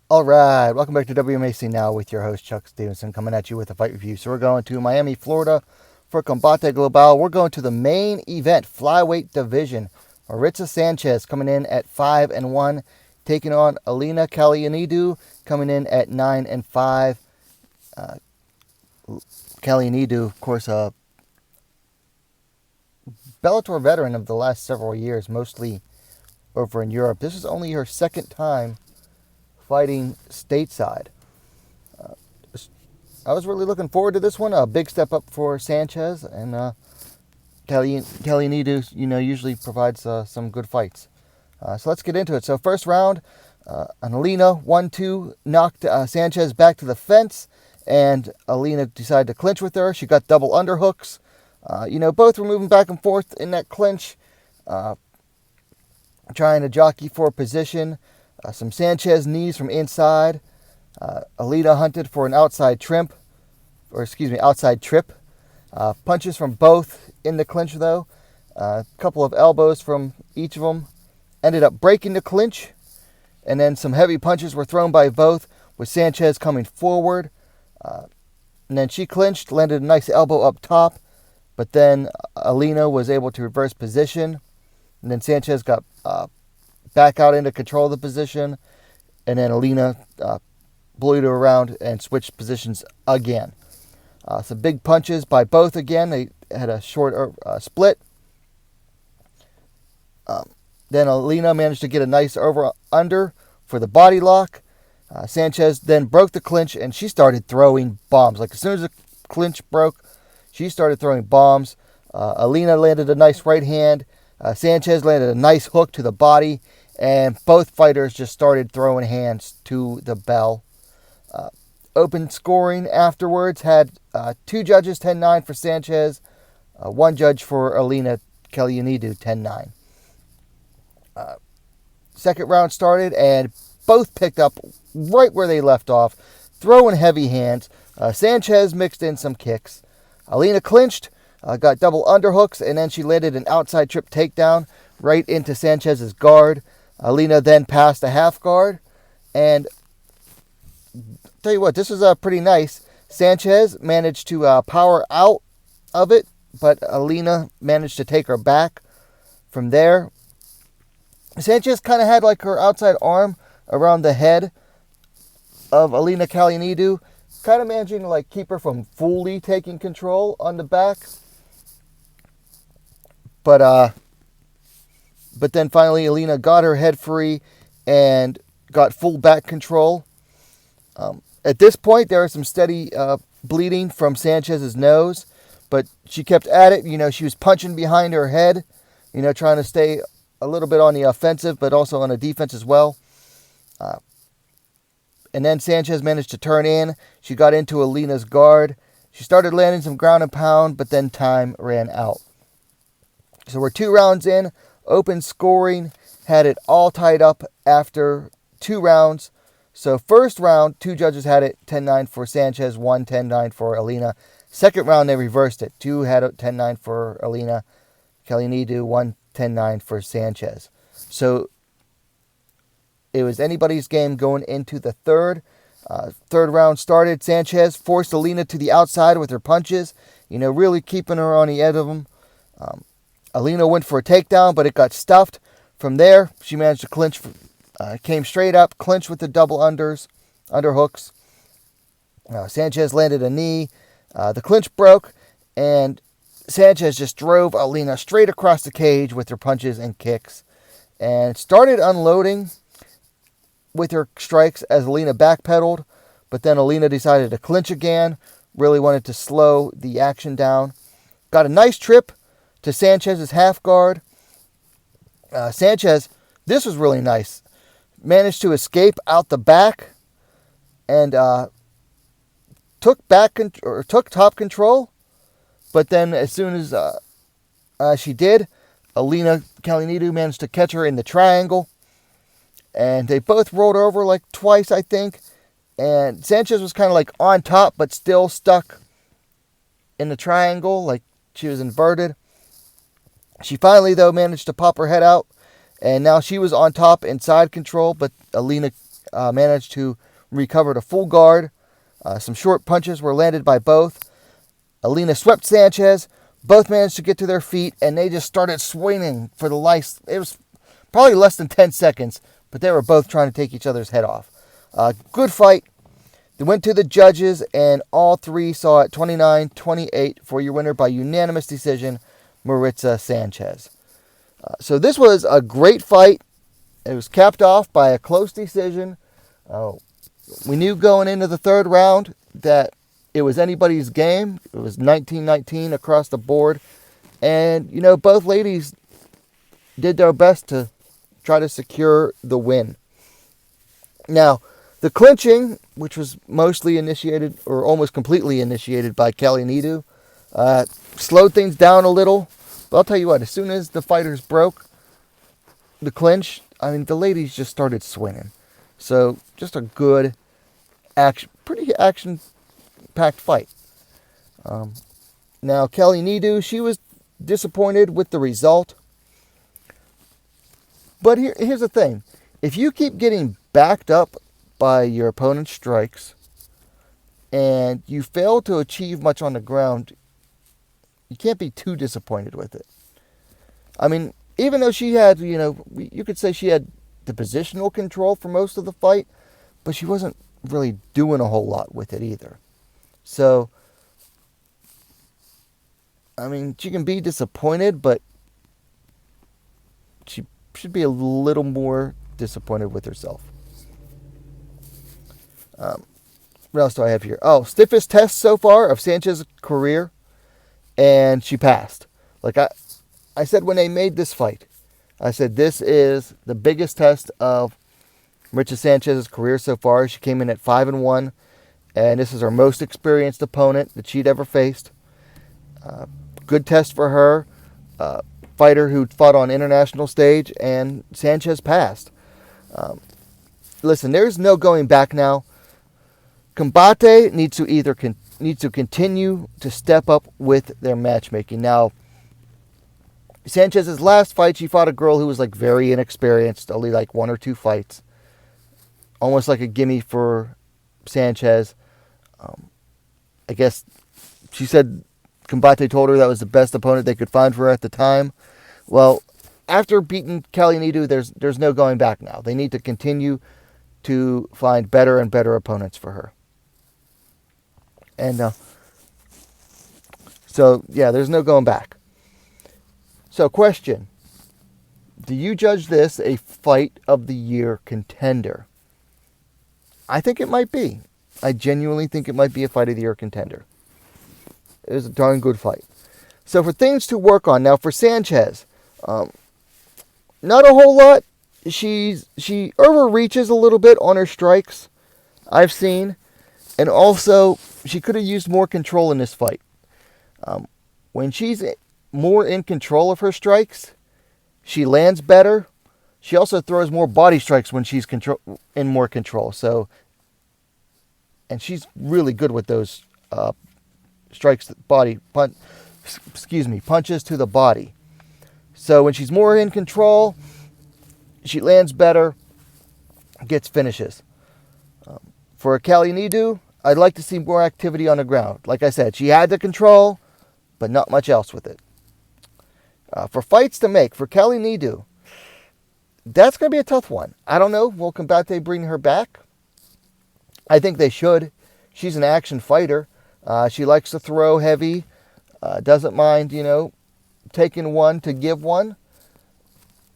All right, welcome back to WMAC Now with your host Chuck Stevenson, coming at you with a fight review. So we're going to Miami, Florida for Combate Global. We're going to the main event, Flyweight division. Maritza Sanchez coming in at 5-1, taking on Elina Kallionidou coming in at 9-5. Kallionidou, of course, a Bellator veteran of the last several years, mostly over in Europe. This is only her second time fighting stateside. I was really looking forward to this one. A big step up for Sanchez, and Kallionidou, usually provides some good fights. So let's get into it. So first round, Elina 1-2 knocked Sanchez back to the fence, and Elina decided to clinch with her. She got double underhooks. Both were moving back and forth in that clinch, trying to jockey for position. Some Sanchez knees from inside. Elina hunted for an outside trip. Punches from both in the clinch, though. A couple of elbows from each of them. Ended up breaking the clinch. And then some heavy punches were thrown by both, with Sanchez coming forward. And then she clinched, landed a nice elbow up top. But then Elina was able to reverse position. And then Sanchez got back out into control of the position. And then Elina blew her around and switched positions again. Some big punches by both again. They had a short split. Then Elina managed to get a nice over-under for the body lock. Sanchez then broke the clinch, and she started throwing bombs. Like, as soon as the clinch broke, she started throwing bombs. Elina landed a nice right hand. Sanchez landed a nice hook to the body. And both fighters just started throwing hands to the bell. Open scoring afterwards had two judges, 10-9 for Sanchez. One judge for Elina Kallionidou, 10-9. Second round started, and both picked up right where they left off, throwing heavy hands. Sanchez mixed in some kicks. Elina clinched, got double underhooks, and then she landed an outside trip takedown right into Sanchez's guard. Elina then passed a half guard, and tell you what, this was pretty nice. Sanchez managed to power out of it, but Elina managed to take her back from there. Sanchez kind of had like her outside arm around the head of Elina Kallionidou, kind of managing to like keep her from fully taking control on the back. But then finally Elina got her head free and got full back control. At this point, there was some steady bleeding from Sanchez's nose, but she kept at it. She was punching behind her head, trying to stay a little bit on the offensive, but also on the defense as well. And then Sanchez managed to turn in. She got into Elina's guard. She started landing some ground and pound, but then time ran out. So we're 2 rounds in. Open scoring had it all tied up after 2 rounds. So first round, 2 judges had it 10-9 for Sanchez, 1 10-9 for Elina. Second round, they reversed it. 2 had it 10-9 for Elina Kallionidou, 1 10-9 for Sanchez. So it was anybody's game going into the third. Third round started. Sanchez forced Elina to the outside with her punches, really keeping her on the edge of them. Elina went for a takedown, but it got stuffed. From there, she managed to clinch. Came straight up, clinched with the double underhooks. Sanchez landed a knee. The clinch broke, and Sanchez just drove Elina straight across the cage with her punches and kicks, and started unloading with her strikes as Elina backpedaled. But then Elina decided to clinch again, really wanted to slow the action down. Got a nice trip to Sanchez's half guard. Sanchez, this was really nice. Managed to escape out the back and took top control. But then as soon as she did, Elina Kallionidou managed to catch her in the triangle. And they both rolled over like twice, I think. And Sanchez was kind of like on top, but still stuck in the triangle, like she was inverted. She finally, though, managed to pop her head out. And now she was on top in side control, but Elina managed to recover the full guard. Some short punches were landed by both. Elina swept Sanchez. Both managed to get to their feet, and they just started swinging for the life. It was probably less than 10 seconds, but they were both trying to take each other's head off. Good fight. They went to the judges, and all three saw it 29-28 for your winner by unanimous decision, Maritza Sanchez. So this was a great fight. It was capped off by a close decision. We knew going into the third round that it was anybody's game. It was 19-19 across the board. And, both ladies did their best to try to secure the win. Now, the clinching, which was mostly initiated or almost completely initiated by Kallionidou, slowed things down a little. But I'll tell you what, as soon as the fighters broke the clinch, the ladies just started swinging. So just a good, pretty action-packed fight. Now, Kallionidou, she was disappointed with the result. But here's the thing. If you keep getting backed up by your opponent's strikes and you fail to achieve much on the ground, you can't be too disappointed with it. Even though she had, you could say she had the positional control for most of the fight, but she wasn't really doing a whole lot with it either. So, she can be disappointed, but she should be a little more disappointed with herself. What else do I have here? Stiffest test so far of Sanchez's career, and she passed. Like I said when they made this fight, I said this is the biggest test of Maritza Sanchez's career so far. She came in at 5-1, and this is her most experienced opponent that she'd ever faced. Good test for her. Fighter who fought on international stage, and Sanchez passed. Listen, there's no going back now. Combate needs to continue to step up with their matchmaking. Now, Sanchez's last fight, she fought a girl who was very inexperienced, only 1 or 2 fights. Almost like a gimme for Sanchez. I guess she said Combate told her that was the best opponent they could find for her at the time. Well, after beating Kallionidou, there's no going back now. They need to continue to find better and better opponents for her. And there's no going back. So, question. Do you judge this a fight of the year contender? I think it might be. I genuinely think it might be a fight of the year contender. It was a darn good fight. So, for things to work on. Now, for Sanchez, not a whole lot. She overreaches a little bit on her strikes, I've seen. And also, she could have used more control in this fight. When she's more in control of her strikes, she lands better. She also throws more body strikes when she's in more control. So, and she's really good with those strikes, punches to the body. So when she's more in control, she lands better, gets finishes. For Kallionidou, I'd like to see more activity on the ground. Like I said, she had the control, but not much else with it. For fights to make, for Kallionidou, that's going to be a tough one. I don't know. Will Combate bring her back? I think they should. She's an action fighter. She likes to throw heavy. Doesn't mind, taking one to give one.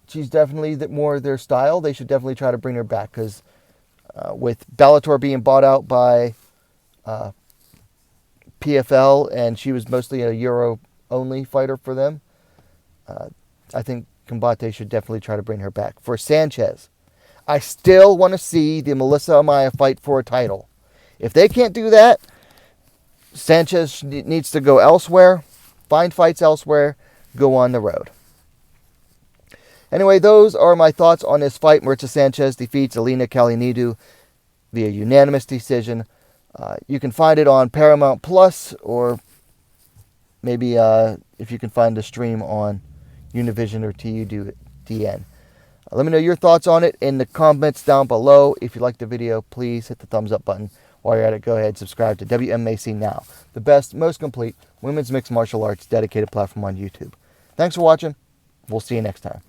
She's definitely more their style. They should definitely try to bring her back because with Bellator being bought out by PFL, and she was mostly a Euro-only fighter for them, I think Combate should definitely try to bring her back. For Sanchez, I still want to see the Melissa Amaya fight for a title. If they can't do that, Sanchez needs to go elsewhere, find fights elsewhere, go on the road. Anyway, those are my thoughts on this fight. Maritza Sanchez defeats Elina Kallionidou via unanimous decision. You can find it on Paramount Plus, or maybe if you can find the stream on Univision or TUDN. Let me know your thoughts on it in the comments down below. If you liked the video, please hit the thumbs up button. While you're at it, go ahead and subscribe to WMMAC Now, the best, most complete women's mixed martial arts dedicated platform on YouTube. Thanks for watching. We'll see you next time.